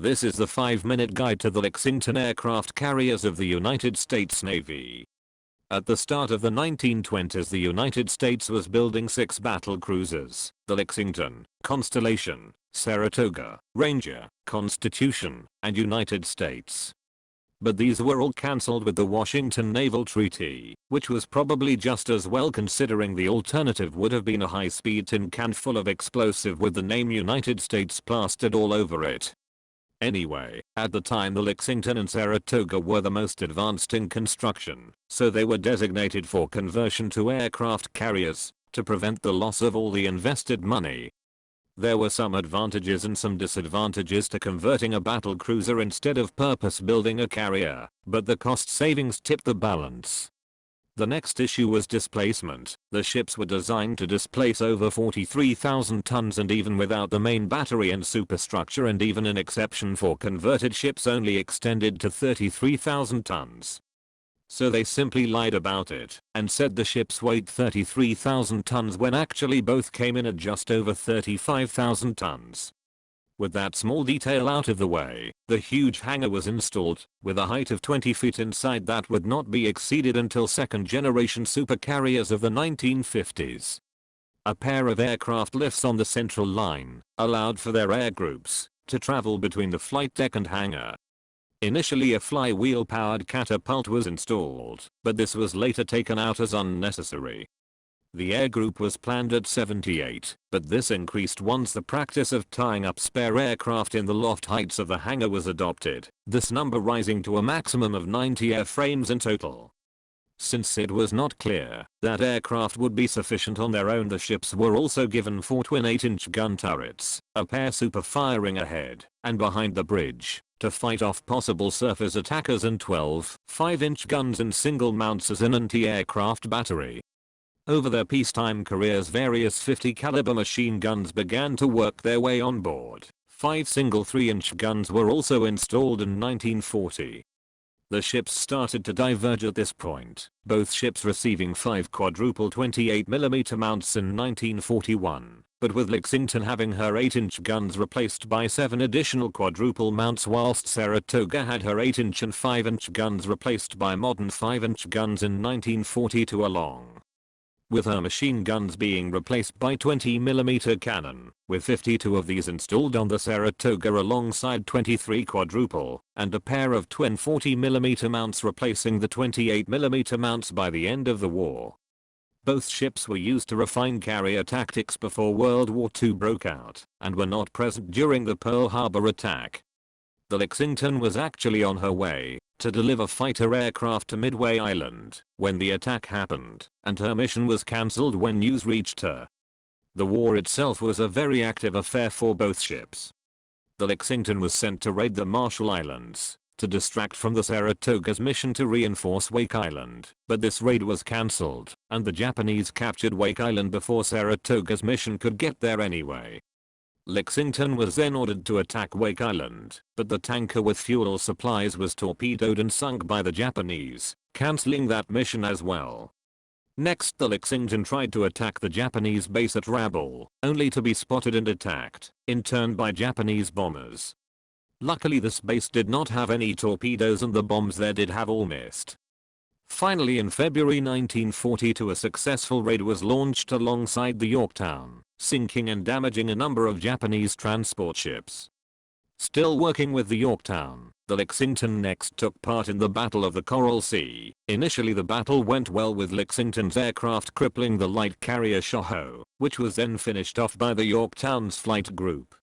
This is the 5-minute guide to the Lexington aircraft carriers of the United States Navy. At the start of the 1920s, the United States was building 6 battle cruisers: the Lexington, Constellation, Saratoga, Ranger, Constitution, and United States. But these were all cancelled with the Washington Naval Treaty, which was probably just as well, considering the alternative would have been a high-speed tin can full of explosive with the name United States plastered all over it. Anyway, at the time the Lexington and Saratoga were the most advanced in construction, so they were designated for conversion to aircraft carriers, to prevent the loss of all the invested money. There were some advantages and some disadvantages to converting a battle cruiser instead of purpose-building a carrier, but the cost savings tipped the balance. The next issue was displacement. The ships were designed to displace over 43,000 tons, and even without the main battery and superstructure, and even an exception for converted ships only extended to 33,000 tons. So they simply lied about it and said the ships weighed 33,000 tons when actually both came in at just over 35,000 tons. With that small detail out of the way, the huge hangar was installed, with a height of 20 feet inside that would not be exceeded until second-generation supercarriers of the 1950s. A pair of aircraft lifts on the central line allowed for their air groups to travel between the flight deck and hangar. Initially a flywheel-powered catapult was installed, but this was later taken out as unnecessary. The air group was planned at 78, but this increased once the practice of tying up spare aircraft in the loft heights of the hangar was adopted, this number rising to a maximum of 90 airframes in total. Since it was not clear that aircraft would be sufficient on their own, the ships were also given 4 twin 8-inch gun turrets, a pair super firing ahead and behind the bridge, to fight off possible surface attackers, and 12 5-inch guns in single mounts as an anti-aircraft battery. Over their peacetime careers, various 50 caliber machine guns began to work their way on board. 5 single 3-inch guns were also installed in 1940. The ships started to diverge at this point, both ships receiving 5 quadruple 28mm mounts in 1941, but with Lexington having her 8-inch guns replaced by 7 additional quadruple mounts, whilst Saratoga had her 8-inch and 5-inch guns replaced by modern 5-inch guns in 1942 along. With her machine guns being replaced by 20mm cannon, with 52 of these installed on the Saratoga alongside 23 quadruple, and a pair of twin 40mm mounts replacing the 28mm mounts by the end of the war. Both ships were used to refine carrier tactics before World War II broke out, and were not present during the Pearl Harbor attack. The Lexington was actually on her way to deliver fighter aircraft to Midway Island when the attack happened, and her mission was cancelled when news reached her. The war itself was a very active affair for both ships. The Lexington was sent to raid the Marshall Islands to distract from the Saratoga's mission to reinforce Wake Island, but this raid was cancelled, and the Japanese captured Wake Island before Saratoga's mission could get there anyway. Lexington was then ordered to attack Wake Island, but the tanker with fuel supplies was torpedoed and sunk by the Japanese, cancelling that mission as well. Next, the Lexington tried to attack the Japanese base at Rabaul, only to be spotted and attacked, in turn, by Japanese bombers. Luckily this base did not have any torpedoes, and the bombs there did have all missed. Finally, in February 1942, a successful raid was launched alongside the Yorktown, sinking and damaging a number of Japanese transport ships. Still working with the Yorktown, the Lexington next took part in the Battle of the Coral Sea. Initially the battle went well, with Lexington's aircraft crippling the light carrier Shoho, which was then finished off by the Yorktown's flight group.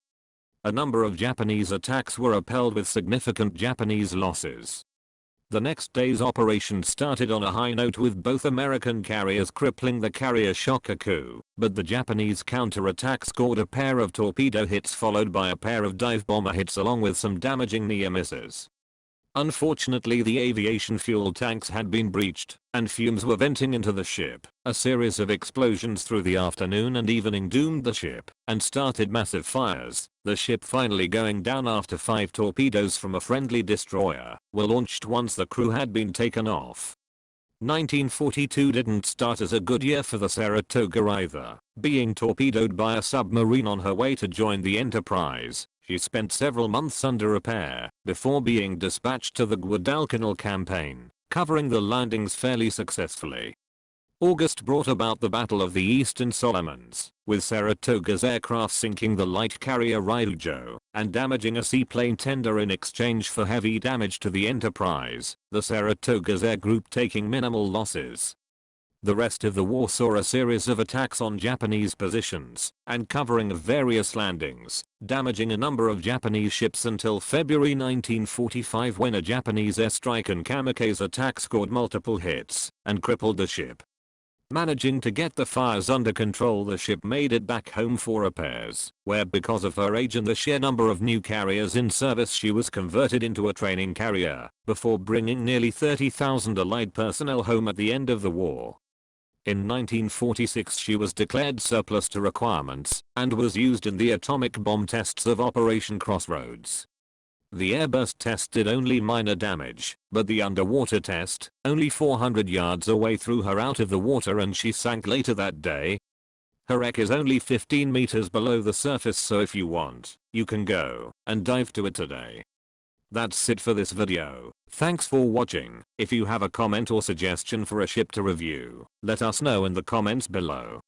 A number of Japanese attacks were upheld with significant Japanese losses. The next day's operation started on a high note, with both American carriers crippling the carrier Shokaku, but the Japanese counterattack scored a pair of torpedo hits followed by a pair of dive bomber hits along with some damaging near misses. Unfortunately, the aviation fuel tanks had been breached, and fumes were venting into the ship. A series of explosions through the afternoon and evening doomed the ship, and started massive fires, the ship finally going down after 5 torpedoes from a friendly destroyer were launched once the crew had been taken off. 1942 didn't start as a good year for the Saratoga either, being torpedoed by a submarine on her way to join the Enterprise. She spent several months under repair before being dispatched to the Guadalcanal campaign, covering the landings fairly successfully. August brought about the Battle of the Eastern Solomons, with Saratoga's aircraft sinking the light carrier Ryujo and damaging a seaplane tender in exchange for heavy damage to the Enterprise, the Saratoga's air group taking minimal losses. The rest of the war saw a series of attacks on Japanese positions and covering of various landings, damaging a number of Japanese ships until February 1945 when a Japanese airstrike and kamikaze attack scored multiple hits and crippled the ship. Managing to get the fires under control, the ship made it back home for repairs, where because of her age and the sheer number of new carriers in service she was converted into a training carrier, before bringing nearly 30,000 Allied personnel home at the end of the war. In 1946 she was declared surplus to requirements and was used in the atomic bomb tests of Operation Crossroads. The airburst test did only minor damage, but the underwater test, only 400 yards away, threw her out of the water and she sank later that day. Her wreck is only 15 meters below the surface, so if you want, you can go and dive to it today. That's it for this video. Thanks for watching. If you have a comment or suggestion for a ship to review, let us know in the comments below.